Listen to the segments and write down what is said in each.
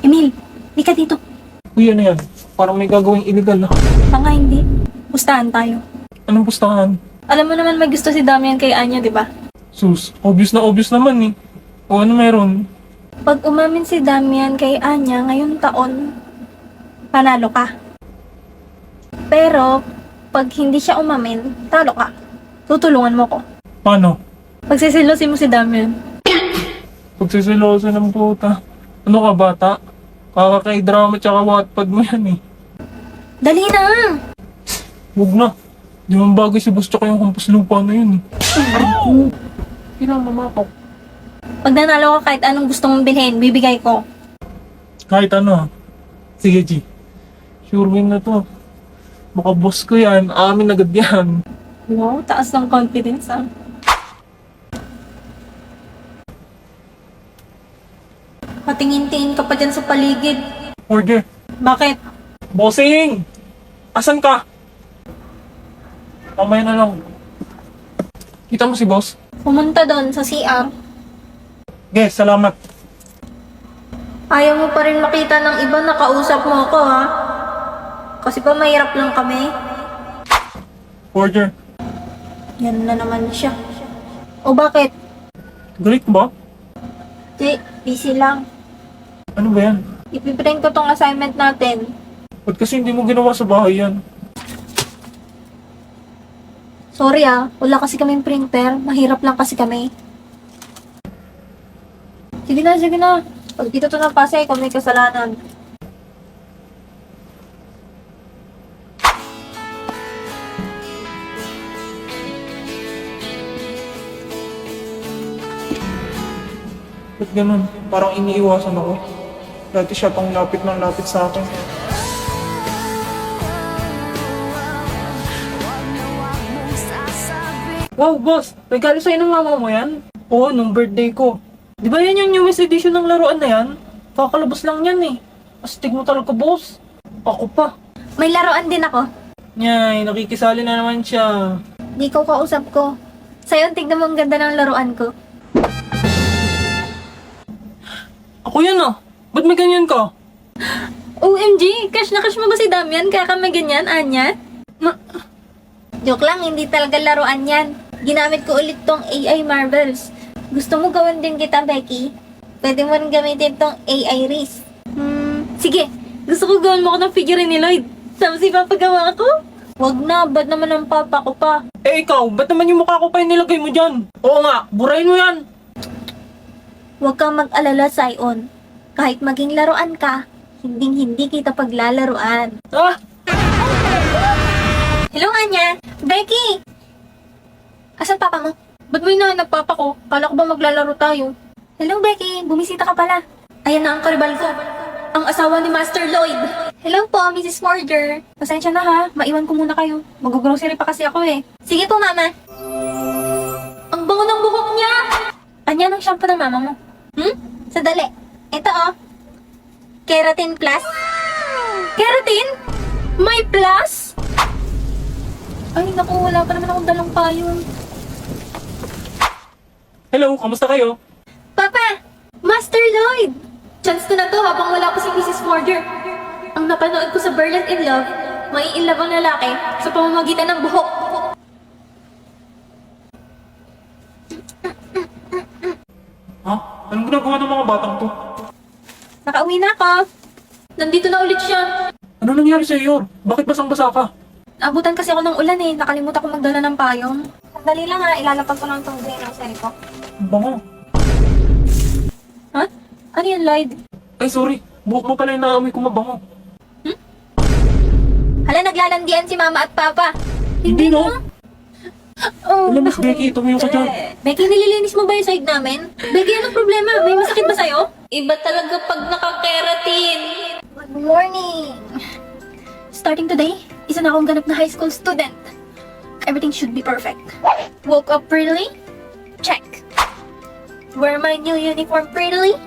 Emil, di ka dito. Uy, ano yan? Parang may gagawing illegal na. Baka hindi. Pustahan tayo. Anong pustahan? Alam mo naman may gusto si Damian kay Anya, di ba? Sus, obvious na obvious naman eh. O ano meron? Pag umamin si Damian kay Anya ngayong taon, panalo ka. Pero, pag hindi siya umamin, talo ka. Tutulungan mo ko. Paano? Pagsisilosin mo si Damian. Pagsisiloso ng puta. Ano ka bata? Kakakay-drama tsaka Wattpad mo yan eh. Dali na! Huwag na. Di man bagay si boss tsaka yung hampas lupa na yun eh. Pinamamakaw. Pag nanalo ka kahit anong gusto mong bilhin, bibigay ko. Kahit ano ah. Sige G. Sure win na to. Baka boss ko yan. Amin agad yan. Wow, taas ng confidence ah. Patingin-tingin ka pa dyan sa paligid. Order. Bakit? Bossing! Asan ka? Mamaya na lang. Kita mo si boss? Pumunta doon sa CR. Guys, salamat. Ayaw mo pa rin makita ng iba na kausap mo ako ha? Kasi pa mahirap lang kami. Order. Yan na naman siya. O bakit? Galit ba? Di, busy lang. Ano ba yan? Ipiprint ko tong assignment natin. Ba't kasi hindi mo ginawa sa bahay yan? Sorry wala kasi kaming printer. Mahirap lang kasi kami. Sige na, sige na. Pag dito to napasa, ikaw may kasalanan. Ba't ganun? Parang iniiwasan ako. Dati siya pang lapit ng lapit sa akin. Wow, boss! Regalo sa'yo ng mama mo yan? Oo, nung birthday ko. Di ba yan yung newest edition ng laruan na yan? Kakalabas lang yan eh. Astig mo talaga, boss. Ako pa. May laruan din ako. Nyay, nakikisali na naman siya. Di ko kausap ko. Sa'yo, tignan mo ang ganda ng laruan ko. Ako yan ah. Ba't may ganyan ka? OMG! Cash na cash mo ba si Damian? Kaya ka may ganyan, Anya? Joke lang, hindi talaga laruan yan. Ginamit ko ulit tong AI Marvels. Gusto mo gawin din kita, Becky? Pwede mo rin gamitin tong AI Reese. Sige. Gusto ko gawin mo ko ng figure ni Lloyd. Tapos ipapagawa ko? Wag na, ba't naman ang papa ko pa? Eh ikaw, ba't naman yung mukha ko pa yung nilagay mo dyan? Oo nga, burahin mo yan. Huwag kang mag-alala, Sion. Kahit maging laruan ka, hindi kita paglalaruan. Ah! Hello, Anya! Becky! Asan papa mo? Ba't may nahanap papa ko? Kala ko ba maglalaro tayo? Hello, Becky! Bumisita ka pala. Ayan na ang karibal ko. Ang asawa ni Master Lloyd. Hello po, Mrs. Morger. Pasensya na ha, maiwan ko muna kayo. Mag-grocery pa kasi ako eh. Sige po, Mama. Ang bango ng buhok niya! Anya ng shampoo ng mama mo? Sadali. Ito oh. Keratin Plus. Keratin? May plus? Ay, naku, wala pa naman akong dalang payong. Hello, kamusta kayo? Papa! Master Lloyd! Chance ko na to habang wala pa si Mrs. Morger. Ang napanood ko sa Berlin in Love, may in love ang lalaki sa pamamagitan ng buhok. Ha? Anong ginagawa ng mga batang to? Nakauwi na ako. Nandito na ulit siya. Ano nangyari sa iyo? Bakit basang-basa ka? Abutan kasi ako ng ulan eh. Nakalimutan ko magdala ng payong. Sandali lang ha, ilalapag ko lang itong grocery ko. Ang bango. Ha? Ano yan, Lloyd? Ay sorry, buhok mo pala yung naamoy ko mabango. Hala, naglalandian si mama at papa. Hindi no? Oh, Alam, Miss Becky, tumayo ka dyan. Becky, nililinis mo ba yung side namin? Becky, anong problema? May masakit ba sa'yo? Iba talaga pag nakakeratin. Good morning. Starting today, isa na akong ganap na high school student. Everything should be perfect. Woke up prettily? Check. Wear my new uniform prettily?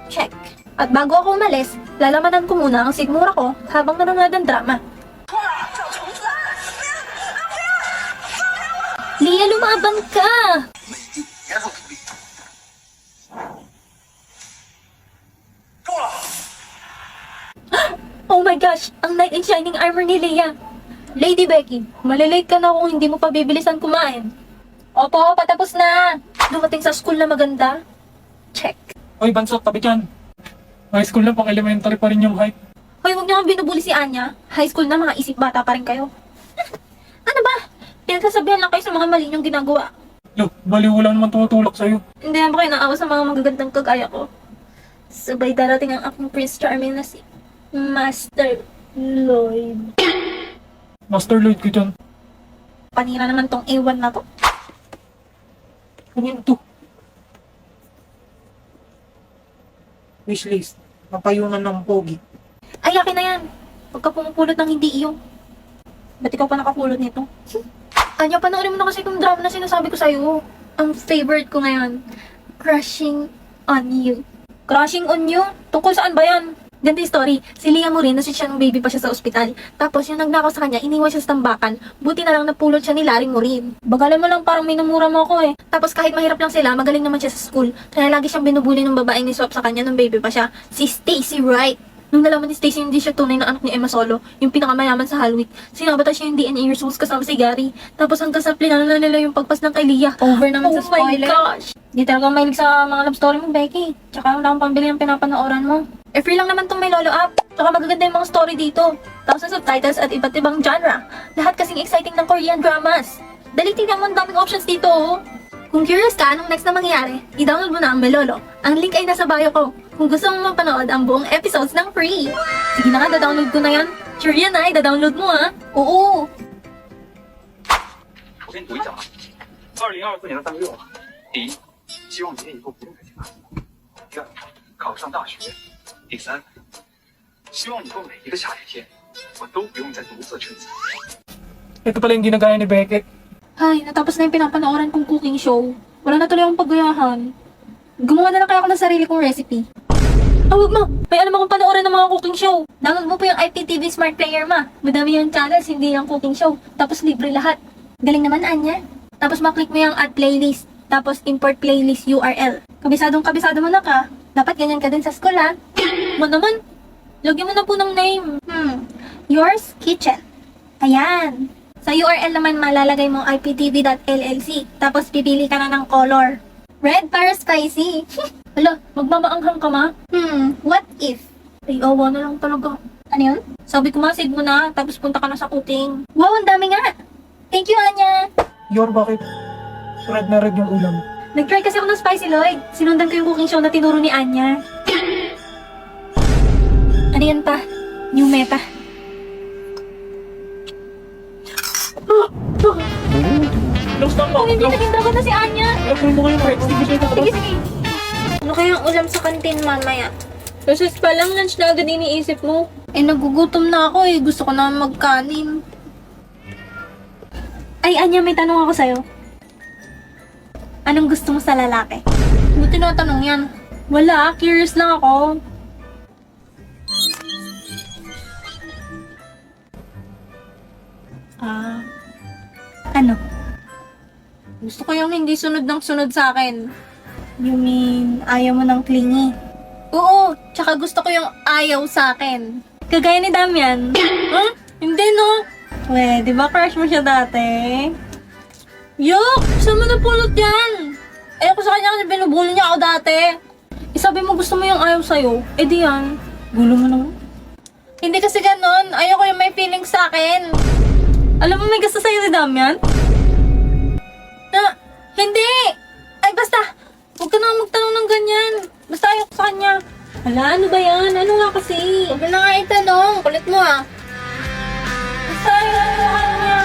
Check. At bago ako umalis, lalamanan ko muna ang sigmura ko habang nanonood ng drama. Lia, lumaban ka! my gosh, ang knight in shining armor ni Leia. Lady Becky, malilate ka na kung hindi mo pa bibilisan kumain. Opo, patapos na. Dumating sa school na maganda. Check. Oy, Bansot, tabi dyan. High school na, pang elementary pa rin yung height. Hoy, huwag niyo kang binubuli si Anya. High school na, mga isip bata pa rin kayo. Ano ba? Pinagsasabihan lang kayo sa mga mali niyong ginagawa. Lo, baliw wala naman tumutulak sa'yo. Hindi naman kayo naawa sa mga magagandang kagaya ko. Sabay darating ang aking Prince Charming na si Master Lloyd. Master Lloyd ko dyan. Panira naman tong A1 na to. Ano yun to? Wishlist. Mapayungan ng pogi. Ay, akin na yan. Pagka pumupulot ng hindi iyo. Ba't ikaw pa nakapulot nito? Anya, panoorin mo na kasi itong drama na sinasabi ko sa'yo. Ang favorite ko ngayon. Crushing on You. Crushing on You? Tungkol saan ba yan? Ganito yung story. Si Leah Morin, nasi siya nung baby pa siya sa ospital. Tapos yung nagnakaw sa kanya, iniwan siya sa tambakan. Buti na lang napulot siya ni Larry Morin. Bagalan mo lang, parang minumura mo ako eh. Tapos kahit mahirap lang sila, magaling naman siya sa school. Kaya lagi siyang binubuli ng babaeng ni Swap sa kanya nung baby pa siya. Si Stacy Wright. Nung nalaman ni Stacy hindi siya tunay na anak ni Emma Solo, yung pinakamayaman sa Hallweek, sinabata siya yung DNA results kasama si Gary. Tapos hanggang sa plano na nila yung pagpas ng kay Leah. Over naman sa spoiler. Oh my gosh! Di talaga mahilig sa mga love story mo, Becky. Tsaka wala akong pambili ng pinapanooran mo. Eh, free lang naman tong may lolo app. Tsaka magaganda yung mga story dito. Thousands of titles at iba't ibang genre. Lahat kasing exciting ng Korean dramas. Dali tingnan mo, ang daming options dito, oh. Kung curious ka anong next na mangyayari, i-download mo na ang Melolo. Ang link ay nasa bio ko. Kung gusto mong mapanood ang buong episodes ng free. Sige na nga, da-download ko na yan. Sure yan ay, da-download mo ah. Oo. 我先读一下啊。2024年的3月6日，第一，希望你念以后不用再听他。第二，考上大学。第三，希望以后每一个下雨天，我都不用再独自撑伞。 Ito pala yung ginagaya ni Beckett. Ay, natapos na yung pinapanooran kong cooking show. Wala na tuloy akong paggayahan. Gumawa na lang kaya ako ng sarili kong recipe. Ah, wag mo! May alam akong panoorin ng mga cooking show. Download mo po yung IPTV Smart Player, ma. Madami yung channels, hindi yung cooking show. Tapos libre lahat. Galing naman, Anya. Tapos maklik mo yung add playlist. Tapos import playlist URL. Kabisadong kabisado mo na ka. Dapat ganyan ka din sa school, ha? Mo naman. Lagyan mo na po ng name. Yours Kitchen. Ayan. Sa URL naman malalagay mo iptv.llc. Tapos pipili ka na ng color. Red para spicy. Hala, magmamaanghang ka ma? What if? Ay, awa na lang talaga. Ano yun? Sabi ko save mo na, tapos punta ka na sa cooking. Wow, ang dami nga! Thank you, Anya! Yor, bakit? Red na red yung ulam. Nag-try kasi ako ng Spicy Lloyd. Sinundan ko yung cooking show na tinuro ni Anya. Ano yan pa? New meta. Close na mo. Kung hindi naging dragon na si Anya. Lagyan mo kayo, Mark. Sige, sige, Sige, sige. Ano kayang ulam sa kantin mamaya? Kasi pa lang lunch na agad iniisip mo. Eh, nagugutom na ako eh. Gusto ko na magkanin. Ay, Anya, may tanong ako sa'yo. Anong gusto mo sa lalaki? Hindi tinatanong yan. Wala, curious lang ako. Ano? Gusto ko yung hindi sunod ng sunod sa akin. You mean, ayaw mo ng clingy? Oo, tsaka gusto ko yung ayaw sa akin. Kagaya ni Damian. Huh? Hindi no? We, di ba crush mo siya dati? Yok! Saan mo napulot yan? Ayoko sa kanya kasi binubuli niya ako dati. Sabi mo gusto mo yung ayaw sa'yo. Eh di yan. Gulo mo naman. Hindi kasi ganon. Ayoko yung may feeling sa akin. Alam mo may gusto sa'yo si Damian? Hindi! Ay basta! Huwag ka na magtanong ng ganyan. Basta ayoko sa kanya. Hala, ano ba yan? Ano nga kasi? Huwag na nga itanong. Kulit mo ah. Basta ayoko sa kanya.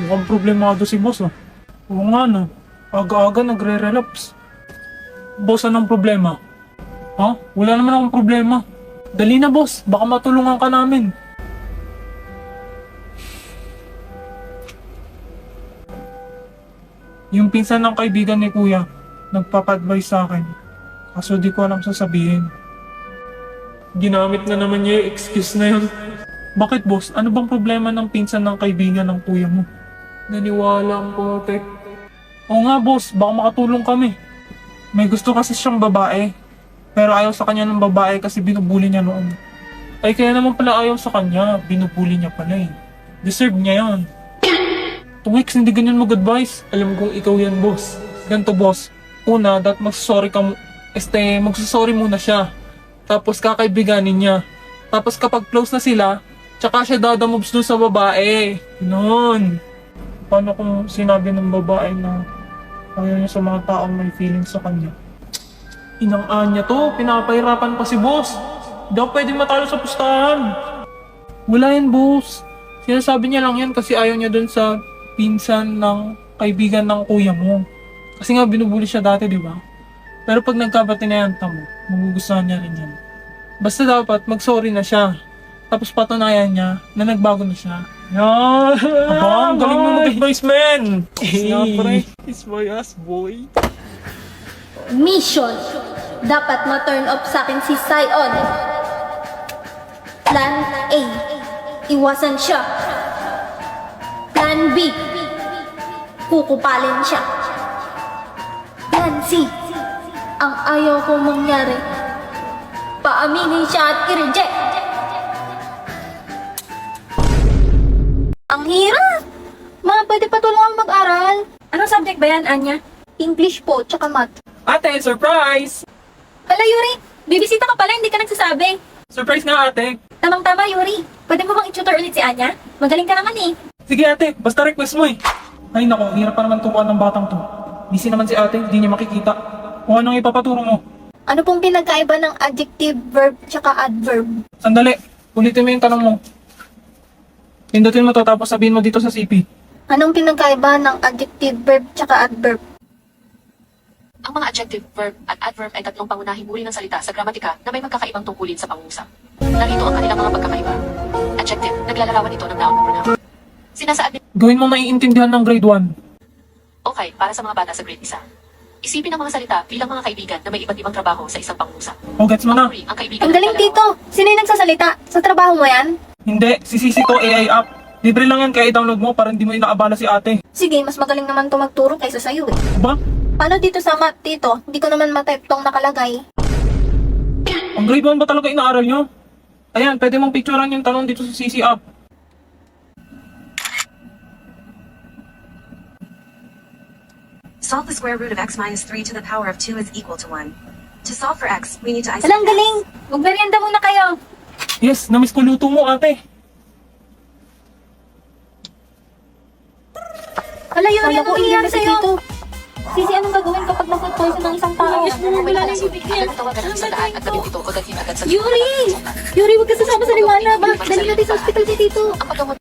Mukhang problemado si boss, ah. Oo nga, no. Aga-aga nagre-relapse. Boss, anong problema? Ha? Wala naman akong problema. Dali na, boss. Baka matulungan ka namin. Yung pinsan ng kaibigan ni kuya, nagpapa-advise sa akin. Kaso di ko alam sasabihin. Ginamit na naman niya yung excuse na yun. Bakit, boss? Ano bang problema ng pinsan ng kaibigan ng kuya mo? Naniwala ang potek. Oo nga, boss. Baka makatulong kami. May gusto kasi siyang babae. Pero ayaw sa kanya ng babae kasi binubuli niya noon. Ay kaya naman pala ayaw sa kanya, binubuli niya pala eh. Deserve niya yan. Tungix, hindi ganyan mag-advise. Alam kong ikaw yan, boss. Ganto, boss. Una, magsasorry ka magsasorry muna siya. Tapos kakaibiganin niya. Tapos kapag close na sila, tsaka siya dadamoves dun sa babae. Noon. Paano kung sinabi ng babae na ayaw niya sa mga taong may feelings sa kanya? Inang niya to, pinapahirapan pa si boss. Hindi ako pwede matalo sa pustahan. Wala yan, boss. Sinasabi niya lang yan kasi ayaw niya dun sa pinsan ng kaibigan ng kuya mo. Kasi nga binubuli siya dati, di ba? Pero pag nagkabatinayanta mo, magugustuhan niya rin yan. Basta dapat mag-sorry na siya. Tapos patunayan niya na nagbago na siya. Yan! Aba, ang galing mo mag-advise, man! Hey! It's my ass, boy. Mission. Dapat ma-turn off sa akin si Sion. Plan A. Iwasan siya. Plan B. Kukupalin siya. Plan C. Ang ayaw kong mangyari. Paaminin siya at i-reject. Ang hirap! Ma, pwede pa tulungan mag-aral. Anong subject ba yan, Anya? English po, tsaka math. Ate, surprise! Hala, Yuri! Bibisita ka pala, hindi ka nagsasabi. Surprise nga, ate! Tamang-tama, Yuri. Pwede mo bang i-tutor ulit si Anya? Magaling ka naman eh. Sige, ate, basta request mo eh. Ay nako, hirap pa naman turuan ng batang to. Busy naman si ate, hindi niya makikita. Kung anong ipapaturo mo. Ano pong pinagkaiba ng adjective, verb, tsaka adverb? Sandali, ulitin mo yung tanong mo. Pindutin mo to tapos sabihin mo dito sa CP. Anong pinagkaiba ng adjective, verb, tsaka adverb? Ang mga adjective, verb, at adverb ay tatlong pangunahing uri ng salita sa gramatika na may magkakaibang tungkulin sa pangungusap. Narito ang kanilang mga pagkakaiba. Adjective, naglalarawan ito ng noun o pronoun. Sinasaad nito, Gawin mo maiintindihan ng grade 1. okay, para sa mga bata sa grade 1. Isipin ang mga salita bilang mga kaibigan na may iba't ibang trabaho sa isang pangungusap. O, gets mo na? Papuri ang kaibigan Ang na galing, naglalarawan. Tito. Sino yung nagsasalita? Sa trabaho mo yan? Hindi, si Sisi to AI app. Libre lang yan kaya i-download mo para hindi mo inaabala si ate. Sige, mas magaling naman to magturo kaysa sa'yo eh. Ba? Paano dito sa math, Tito? Hindi ko naman matype tong nakalagay. Ang grade 1 ba talaga inaaral nyo? Ayan, pwede mong picturean yung tanong dito sa CC app. Solve the square root of x minus 3 to the power of 2 is equal to 1. To solve for x, we need to isolate Alang galing! Magmerienda muna kayo. Yes, namiss ko luto mo ate. Hala, Yuri, ano nangyayari sa'yo? Tito. Sisi, anong gagawin kapag na-food poison ng isang tao? Kung wala na yung agad tawagan ng sandaan at gawin ito o dalhin agad sa Yuri! Yuri, huwag ka sasama sa liwanag. Dali natin sa hospital si Tito. Ang paggamot